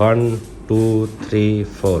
1 2 3 4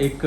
1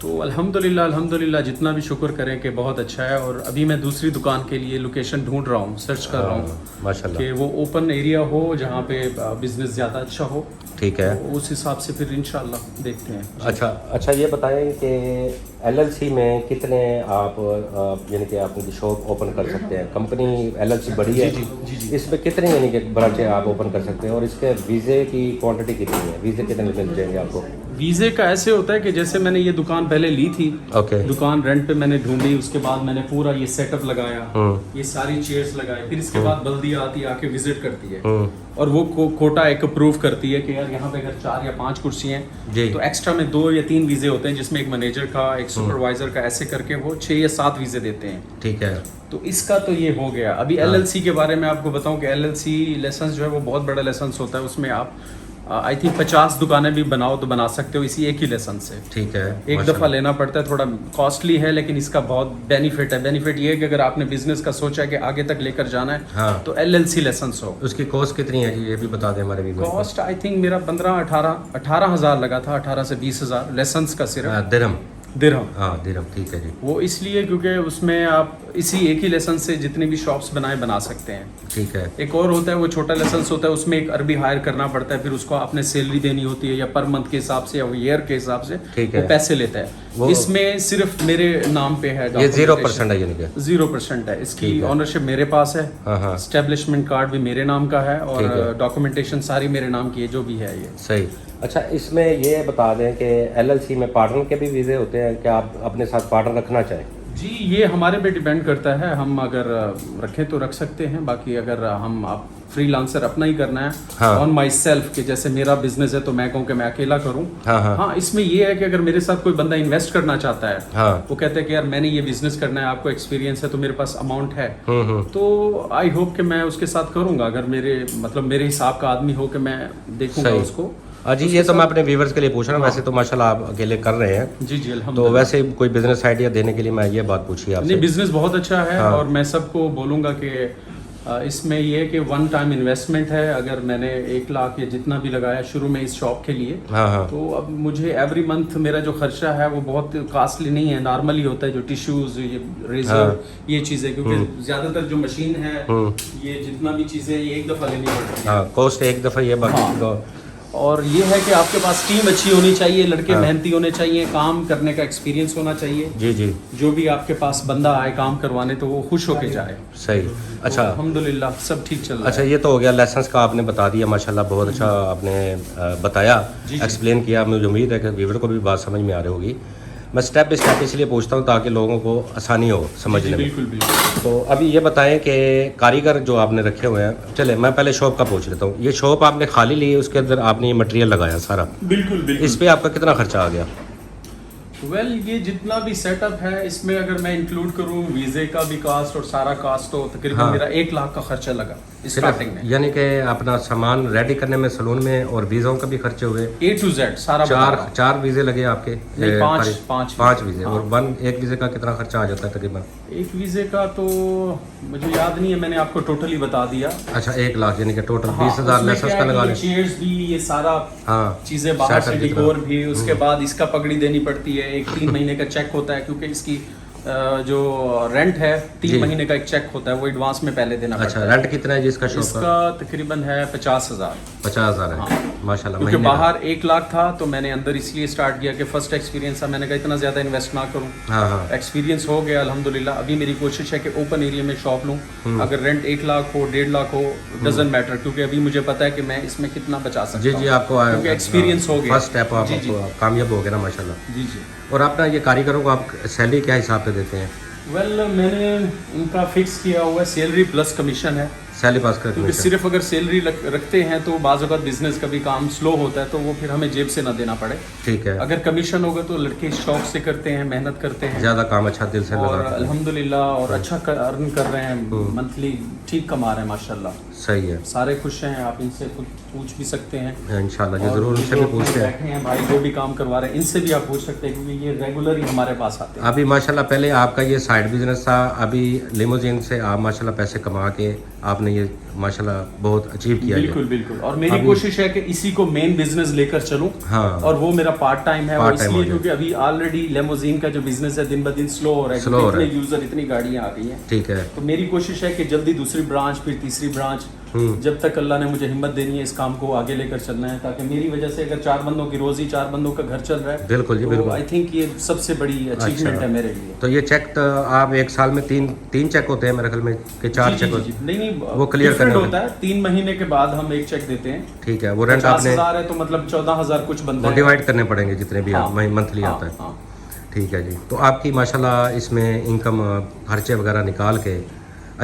تو الحمدللہ جتنا بھی شکر کریں کہ بہت اچھا ہے. اور ابھی میں دوسری دکان کے لیے لوکیشن ڈھونڈ رہا ہوں, سرچ کر رہا ہوں ماشاء اللہ. کہ وہ اوپن ایریا ہو جہاں پہ بزنس زیادہ اچھا ہو. ٹھیک ہے, تو اس حساب سے پھر انشاءاللہ دیکھتے ہیں. اچھا یہ بتائیں کہ LLC میں کتنے آپ یعنی کہ آپ کی شاپ اوپن کر سکتے ہیں؟ کمپنی LLC بڑی ہے, اس میں کتنے یعنی کہ برانچیں آپ اوپن کر سکتے ہیں, اور اس کے ویزے کی کوانٹٹی کتنی ہے, ویزے کتنے مل جائیں گے آپ کو؟ ویزے کا ایسے ہوتا ہے کہ جیسے میں نے یہ دکان پہلے لی تھی, دکان رینٹ پہ میں نے ڈھونڈی, اس کے بعد میں نے پورا یہ سیٹ اپ لگایا, یہ ساری چیئرز لگائے, پھر اس کے بعد بلدیہ آتی ہے آ کے وزٹ کرتی ہے اور وہ کوٹا ایک اپروو کرتی ہے کہ یار یہاں پہ اگر 4 یا 5 کرسی ہیں تو ایکسٹرا میں 2 یا 3 ویزے ہوتے ہیں, جس میں ایک مینیجر کا, ایک سپروائزر کا, ایسے کر کے وہ 6 یا 7 ویزے دیتے ہیں. ٹھیک ہے, تو اس کا تو یہ ہو گیا. ابھی LLC کے بارے میں آپ کو بتاؤں کہ LLC لائسنس جو ہے وہ بہت بڑا لائسنس ہوتا ہے, اس میں آپ آئی تھنک 50 دکانیں بھی بناؤ تو بنا سکتے ہو اسی ایک ہی لیسن سے. ٹھیک ہے, ایک دفعہ لینا پڑتا ہے, تھوڑا کاسٹلی ہے, لیکن اس کا بہت بینیفٹ ہے. بینیفٹ یہ ہے کہ اگر آپ نے بزنس کا سوچا ہے کہ آگے تک لے کر جانا ہے تو LLC لائسنس ہو. اس کی کاسٹ کتنی ہے جی, یہ بھی بتا دیں ہمارے ویورز کو. کاسٹ آئی تھنک میرا 18 ہزار لگا تھا, 18 سے 20 ہزار لائسنس کا صرف. درہم. درہم. ٹھیک ہے جی. وہ اس لیے کیونکہ اس میں آپ اسی ایک ہی لائسنس سے جتنے بھی شاپس بنا سکتے ہیں. ٹھیک ہے. ایک اور ہوتا ہے وہ چھوٹا لائسنس ہوتا ہے, اس میں ایک عربی ہائر کرنا پڑتا ہے, پھر اس کو آپ نے سیلری دینی ہوتی ہے یا پر منتھ کے حساب سے یا ایئر کے حساب سے وہ پیسے لیتا ہے. اس میں صرف میرے نام پہ ہے, یہ 0% ہے, یعنی کہ 0% ہے. اس کی اونرشپ میرے پاس ہے, اسٹیبلشمنٹ کارڈ بھی میرے نام کا ہے, اور ڈاکومنٹیشن ساری میرے نام کی ہے جو بھی ہے. یہ صحیح. اچھا اس میں یہ بتا دیں کہ LLC میں پارٹنر کے بھی ویزے ہوتے ہیں, کیا آپ اپنے ساتھ پارٹنر رکھنا چاہیں؟ جی یہ ہمارے پہ ڈیپینڈ کرتا ہے, ہم اگر رکھیں تو رکھ سکتے ہیں, باقی اگر ہم آپ فری لانسر اپنا ہی کرنا ہے آن مائی سیلف, کہ جیسے میرا بزنس ہے تو میں کہوں کہ میں اکیلا کروں. ہاں اس میں یہ ہے کہ اگر میرے ساتھ کوئی بندہ انویسٹ کرنا چاہتا ہے, وہ کہتا ہے کہ یار میں نے یہ بزنس کرنا ہے, آپ کو ایکسپیرینس ہے, تو میرے پاس اماؤنٹ ہے, تو آئی ہوپ کہ میں اس کے ساتھ کروں گا, اگر میرے حساب کا آدمی ہو کہ میں دیکھوں گا اس کو. جی یہ تو میں اپنے ویورز کے لیے پوچھ رہا ہوں, ویسے تو ماشاءاللہ آپ اکیلے کر رہے ہیں. جی الحمد. تو ویسے کوئی بزنس آئیڈیا دینے کے لیے میں یہ بات پوچھی آپ سے. نہیں بزنس بہت اچھا ہے, اور میں سب کو بولوں گا کہ اس میں یہ کہ 1 ٹائم انویسٹمنٹ ہے. اگر میں نے 1 لاکھ یا جتنا بھی لگایا شروع میں اس شاپ کے لیے, تو اب مجھے ایوری منتھ میرا جو خرچہ ہے وہ بہت کاسٹلی نہیں ہے, نارملی ہوتا ہے, جو ٹیشوز, یہ ریزر, یہ چیزیں, کیونکہ زیادہ تر جو مشین ہے, یہ جتنا بھی چیزیں یہ ایک دفعہ لینی پڑتی ہے. کاسٹ ایک دفعہ یہ بات. اور یہ ہے کہ آپ کے پاس ٹیم اچھی ہونی چاہیے, لڑکے محنتی ہونے چاہیے, کام کرنے کا ایکسپیرینس ہونا چاہیے. جی جو بھی آپ کے پاس بندہ آئے کام کروانے تو وہ خوش ہو کے جائے. صحیح. اچھا الحمدللہ سب ٹھیک چل رہا ہے. اچھا یہ تو ہو گیا لائسنس کا, آپ نے بتا دیا ماشاءاللہ, بہت اچھا آپ نے بتایا, ایکسپلین کیا. مجھے امید ہے کہ ویور کو بھی بات سمجھ میں آ رہی ہوگی. میں اسٹیپ بائی اسٹیپ اس لیے پوچھتا ہوں تاکہ لوگوں کو آسانی ہو سمجھنے میں. بالکل. تو ابھی یہ بتائیں کہ کاریگر جو آپ نے رکھے ہوئے ہیں, چلے میں پہلے شاپ کا پوچھ لیتا ہوں. یہ شاپ آپ نے خالی لی, اس کے اندر آپ نے یہ مٹیریل لگایا سارا؟ بالکل. اس پہ آپ کا کتنا خرچہ آ گیا؟ یہ جتنا بھی سیٹ اپ ہے اس میں اگر میں انکلوڈ کروں ویزے کا بھی کاسٹ اور سارا کاسٹ, تو تقریباً میرا 1 لاکھ کا خرچہ لگا اسٹارٹنگ میں. یعنی کہ اپنا سامان ریڈی کرنے میں, سلون میں, اور ویزوں کا بھی خرچے ہوئے A to Z سارا. 4 ویزے لگے آپ کے؟ 5 ویزے. اور ایک ویزے کا کتنا خرچہ آ جاتا ہے تقریباً؟ ایک ویزے کا تو مجھے یاد نہیں ہے, میں نے آپ کو ٹوٹلی بتا دیا. اچھا 1 لاکھ یعنی کہ ٹوٹل 20,000 لائسنس کا لگا لیں. چیئرز بھی, یہ سارا چیزیں باہر سے, ڈیکور بھی, اس کے بعد اس کا پگڑی دینی پڑتی ہے, ایک 3 مہینے کا چیک ہوتا ہے, کیونکہ اس کی جو رینٹ ہے 3 مہینے کا ایک چیک ہوتا ہے, وہ ایڈوانس میں پہلے دینا پڑتا ہے. اچھا رینٹ کتنا ہے جی اس کا شاپ کا؟ اس کا تقریباً ہے 50,000. 50,000 ہے ماشاءاللہ. کیونکہ باہر 1 لاکھ تھا تو میں نے اندر اس لیے اسٹارٹ کیا کہ فرسٹ ایکسپیرینس تھا, میں نے کہا اتنا زیادہ انویسٹ نہ کروں. ایکسپیرینس ہو گیا الحمدللہ. ابھی میری کوشش ہے کہ اوپن ایریا میں شاپ لوں, اگر rent 1 lakh who 1.5 lakh who doesn't matter, کیونکہ ابھی مجھے پتا ہے کہ میں اس میں کتنا بچا سکتا ہوں. جی آپ کو ایکسپیرینس ہو گیا, فرسٹ اسٹیپ آپ کامیاب ہو گیا نا ماشاءاللہ. جی. اور اپنا یہ کاریگروں کو آپ سیلری کیا حساب پہ دیتے ہیں؟ میں نے ان کا فکس کیا ہوا ہے, سیلری پلس کمیشن ہے. سیلری پاس کرتے ہیں, صرف اگر سیلری رکھتے ہیں تو بعض اوقات بزنس کا بھی کام سلو ہوتا ہے, تو وہ پھر ہمیں جیب سے نہ دینا پڑے. ٹھیک ہے. اگر کمیشن ہوگا تو لڑکے شوق سے کرتے ہیں, محنت کرتے ہیں, زیادہ کام اچھا دل سے لگاتے ہیں, الحمدللہ, اور اچھا ارن کر رہے ہیں, منتھلی ٹھیک کما رہے ہیں ماشاءاللہ. صحیح ہے. سارے خوش ہیں, آپ ان سے خود پوچھ بھی سکتے ہیں انشاءاللہ. جی ضرور ان سے بھی پوچھتے ہیں بھائی, جو بھی کام کروا رہے ہیں ان سے بھی آپ پوچھ سکتے ہیں, کیونکہ یہ ریگولر ہی ہمارے پاس آتے ہیں. ابھی ماشاءاللہ پہلے آپ کا یہ سائڈ بزنس تھا, ابھی لیموزین سے آپ ماشاءاللہ پیسے کما کے آپ آپ نے یہ ماشاءاللہ بہت اچیو کیا ہے. بالکل بالکل. اور میری کوشش ہے کہ اسی کو مین بزنس لے کر چلوں. ہاں. اور وہ میرا پارٹ ٹائم ہے, وہ اس لیے کیونکہ ابھی آلریڈی لیموزین کا جو بزنس ہے دن بدن سلو ہو رہا ہے, اتنے یوزر اتنی گاڑیاں آ گئی ہیں. ٹھیک ہے. تو میری کوشش ہے کہ جلدی دوسری برانچ, پھر تیسری برانچ, جب تک اللہ نے مجھے ہمت دینی ہے اس کام کو آگے لے کر چلنا ہے, تاکہ میری وجہ سے اگر 4 بندوں کی روزی, 4 بندوں کا گھر چل رہا ہے. بالکل جی بالکل. آئی تھنک یہ سب سے بڑی اچیومنٹ ہے میرے لیے. تو یہ چیک آپ ایک سال میں 3 چیک ہوتے ہیں میرے خیال میں کہ 4 چیک ہوتے ہیں؟ نہیں وہ کلیئر کرنا ہوتا ہے. 3 مہینے کے بعد ہم ایک چیک دیتے ہیں. ٹھیک ہے. وہ رینٹ آپ نے 50,000 ہے تو مطلب 14,000 کچھ بنتا ہے, وہ ڈیوائڈ کرنے پڑیں گے جتنے بھی منتھلی آتا ہے. ٹھیک ہے جی. تو آپ کی ماشاءاللہ اس میں انکم خرچے وغیرہ نکال کے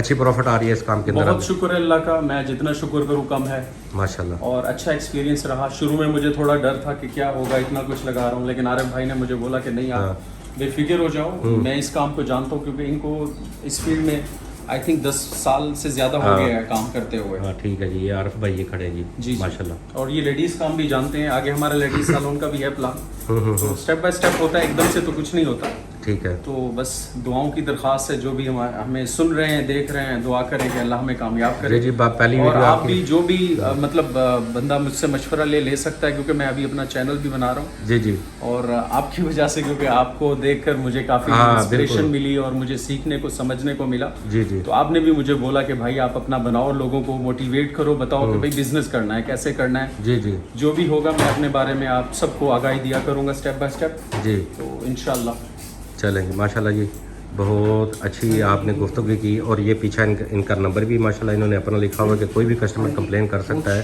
اچھی پروفٹ آ رہی ہے اس کام کے اندر؟ بہت شکر ہے اللہ کا, میں جتنا شکر کروں کم ہے ماشاءاللہ. اور اچھا ایکسپیرینس رہا. شروع میں مجھے تھوڑا ڈر تھا کہ کیا ہوگا, اتنا کچھ لگا رہا ہوں, لیکن عارف بھائی نے مجھے بولا کہ نہیں آپ بے فکر ہو جاؤ, میں اس کام کو جانتا ہوں, کیونکہ ان کو اس فیلڈ میں آئی تھنک 10 سال سے زیادہ ہو گیا ہے کام کرتے ہوئے. ہاں ٹھیک ہے جی. یہ عارف بھائی یہ کھڑے ہیں جی ماشاءاللہ. اور یہ لیڈیز کام بھی جانتے ہیں, آگے ہمارا لیڈیز سالون کا بھی ہے پلان. تو اسٹیپ بائی اسٹیپ ہوتا ہے, ایک دم سے تو کچھ نہیں ہوتا. ٹھیک ہے. تو بس دعاؤں کی درخواست ہے, جو بھی ہمیں سن رہے ہیں, دیکھ رہے ہیں, دعا کریں کہ اللہ ہمیں کامیاب کرے. جی پہلی اور آپ بھی جو بھی مطلب بندہ مجھ سے مشورہ لے سکتا ہے, کیونکہ میں ابھی اپنا چینل بھی بنا رہا ہوں. جی جی. اور آپ کی وجہ سے, کیونکہ آپ کو دیکھ کر مجھے کافی انسپریشن ملی اور مجھے سیکھنے کو, سمجھنے کو ملا. جی جی. تو آپ نے بھی مجھے بولا کہ بھائی آپ اپنا بناؤ, لوگوں کو موٹیویٹ کرو, بتاؤ کہ بھائی بزنس کرنا ہے, کیسے کرنا ہے. جی جی. جو بھی ہوگا میں اپنے بارے میں آپ سب کو آگاہی دیا کروں گا اسٹیپ بائی اسٹیپ. جی. تو انشاءاللہ چلیں گے. ماشاءاللہ جی بہت اچھی آپ نے گفتگو کی. اور یہ پیچھے ان کا نمبر بھی ماشاءاللہ انہوں نے اپنا لکھا ہوا کہ کوئی بھی کسٹمر کمپلین کر سکتا ہے.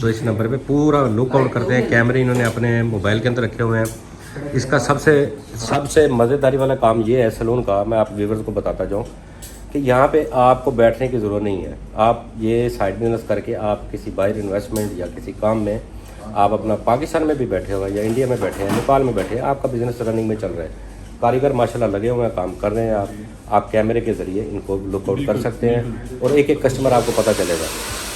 تو اس نمبر پہ پورا لک آؤٹ کرتے ہیں. کیمرے انہوں نے اپنے موبائل کے اندر رکھے ہوئے ہیں. اس کا سب سے مزیداری والا کام یہ ہے سلون کا, میں آپ ویورز کو بتاتا جاؤں کہ یہاں پہ آپ کو بیٹھنے کی ضرورت نہیں ہے. آپ یہ سائڈ بزنس کر کے آپ کسی باہر انویسٹمنٹ یا کسی کام میں آپ اپنا پاکستان میں بھی بیٹھے ہوئے یا انڈیا میں بیٹھے ہیں, نیپال میں بیٹھے ہیں, آپ کا بزنس رننگ میں چل رہا ہے. کاریگر ماشاءاللہ لگے ہوئے ہیں, کام کر رہے ہیں. آپ کیمرے کے ذریعے ان کو لک آؤٹ کر سکتے ہیں اور ایک ایک کسٹمر آپ کو پتہ چلے گا.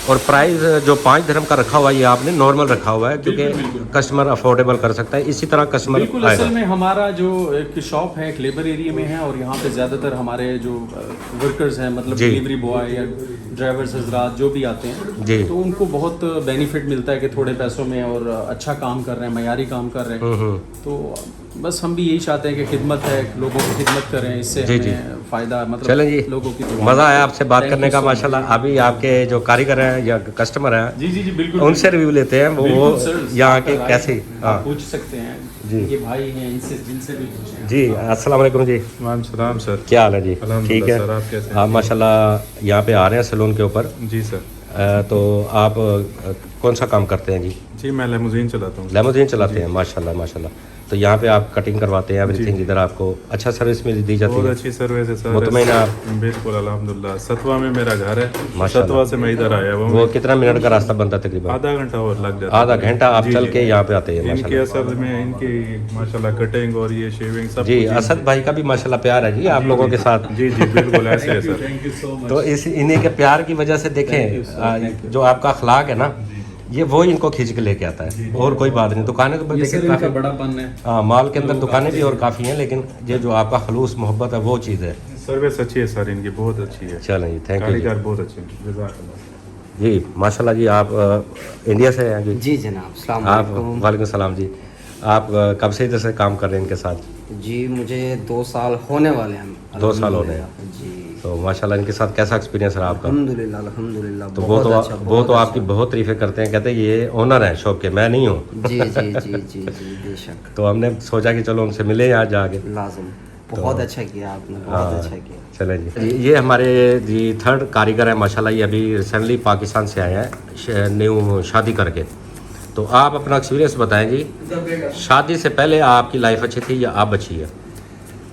اور پرائز جو 5 درہم کا رکھا ہوا ہے یہ آپ نے نارمل رکھا ہوا ہے کیونکہ کسٹمر افورڈیبل کر سکتا ہے. اسی طرح کسٹمر بالکل. اصل میں ہمارا جو ایک شاپ ہے ایک لیبر ایریا میں ہے, اور یہاں پہ زیادہ تر ہمارے جو ورکرز ہیں, مطلب ڈیلیوری بوائے یا ڈرائیورز حضرات جو بھی آتے ہیں, تو ان کو بہت بینیفٹ ملتا ہے کہ تھوڑے پیسوں میں اور اچھا کام کر رہے ہیں, معیاری کام کر رہے ہیں. تو بس ہم بھی یہی چاہتے ہیں کہ خدمت ہے, لوگوں کی خدمت کریں, اس سے ہمیں فائدہ, مطلب چلیں جی لوگوں کی مزہ آیا آپ سے بات کرنے کا ماشاءاللہ. ابھی آپ کے جو کاریگر ہیں یا کسٹمر ہیں جی بالکل ان سے ریویو لیتے ہیں, وہ یہاں کے کیسے پوچھ سکتے ہیں. یہ بھائی ہیں, ان سے جن سے بھی پوچھیں. جی السلام علیکم. جی وعلیکم السلام سر. کیا حال ہے جی؟ ٹھیک ہے. آپ ماشاءاللہ یہاں پہ آ رہے ہیں سیلون کے اوپر. جی سر. تو آپ کون سا کام کرتے ہیں جی؟ جی میں لیموزین چلاتا ہوں. لیموزین چلاتے ہیں ماشاءاللہ ماشاءاللہ. تو یہاں پہ آپ کٹنگ کرواتے ہیں ایوری تھنگ, ادھر آپ کو اچھا سروس میں دی جاتی ہے؟ بہت اچھی سروس ہے سر. مطمئن آپ؟ بالکل الحمدللہ. ستوا میں میرا گھر ہے, ستوا سے میں ادھر آیا ہوں. وہ کتنا منٹ کا راستہ بنتا ہے تقریباً؟ آدھا گھنٹہ اور لگ جاتا ہے. آدھا گھنٹہ آپ چل کے یہاں پہ آتے ہیں ان کی اصل میں ان کی ماشاءاللہ کٹنگ اور یہ شیونگ سب. جی اسد بھائی کا بھی ماشاءاللہ پیار ہے جی آپ لوگوں کے ساتھ. جی بالکل ایسے ہے سر. تو انہیں کے پیار کی وجہ سے دیکھیں جو آپ کا اخلاق ہے نا, یہ وہ ان کو کھینچ کے لے کے آتا ہے, اور کوئی بات نہیں. دکانیں تو دیکھیں بڑا پن ہے, ہاں مال کے اندر دکانیں بھی اور کافی ہیں, لیکن یہ جو آپ کا خلوص محبت ہے وہ چیز ہے. سروس اچھی ہے سر ان کی, بہت اچھی ہے. چلیں جی تھینک یو. کاریگر بہت اچھے ہیں. جزاک اللہ. جی ماشاءاللہ جی. آپ انڈیا سے ہیں جی؟ جی جناب السلام آپ علیکم. وعلیکم السلام جی. آپ کب سے ادھر سے کام کر رہے ہیں ان کے ساتھ؟ جی مجھے 2 سال ہونے والے ہیں. 2 سال ہو گئے. جی. تو ماشاءاللہ ان کے ساتھ کیسا ایکسپیرینس رہا آپ کا؟ الحمدللہ. تو وہ تو آپ کی بہت تعریفیں کرتے ہیں, کہتے ہیں یہ اونر ہیں شاپ کے, میں نہیں ہوں. جی بے شک. تو ہم نے سوچا کہ چلو ان سے ملے آج جا کے. لازم. بہت اچھا کیا آپ نے, بہت اچھا کیا. چلیں جی. یہ ہمارے جی 3rd کاریگر ہیں ماشاءاللہ. یہ ابھی ریسنٹلی پاکستان سے آئے ہیں نیو شادی کر کے. تو آپ اپنا ایکسپیرینس بتائیں جی, شادی سے پہلے آپ کی لائف اچھی تھی یا اب اچھی ہے؟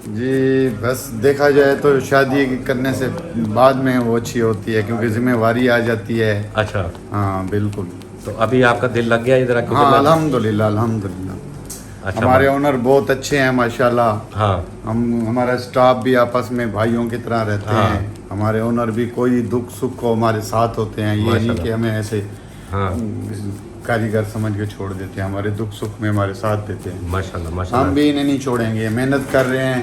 جی بس دیکھا جائے تو شادی کرنے سے بعد میں وہ اچھی ہوتی ہے, کیونکہ ذمہ واری آ جاتی ہے. اچھا. ہاں بالکل. تو ابھی آپ کا دل لگ گیا ادھر؟ ہاں الحمدللہ. اچھا. ہمارے اونر بہت اچھے ہیں ماشاءاللہ. ہاں. ہمارا اسٹاف بھی آپس میں بھائیوں کی طرح رہتے ہیں. ہمارے اونر بھی کوئی دکھ سکھ کو ہمارے ساتھ ہوتے ہیں, یہ نہیں کہ ہمیں ایسے کاریگر سمجھ کے چھوڑ دیتے ہیں. ہمارے دکھ سکھ میں ہمارے ساتھ دیتے ہیں. ماشاءاللہ ہم بھی انہیں نہیں چھوڑیں گے. محنت کر رہے ہیں,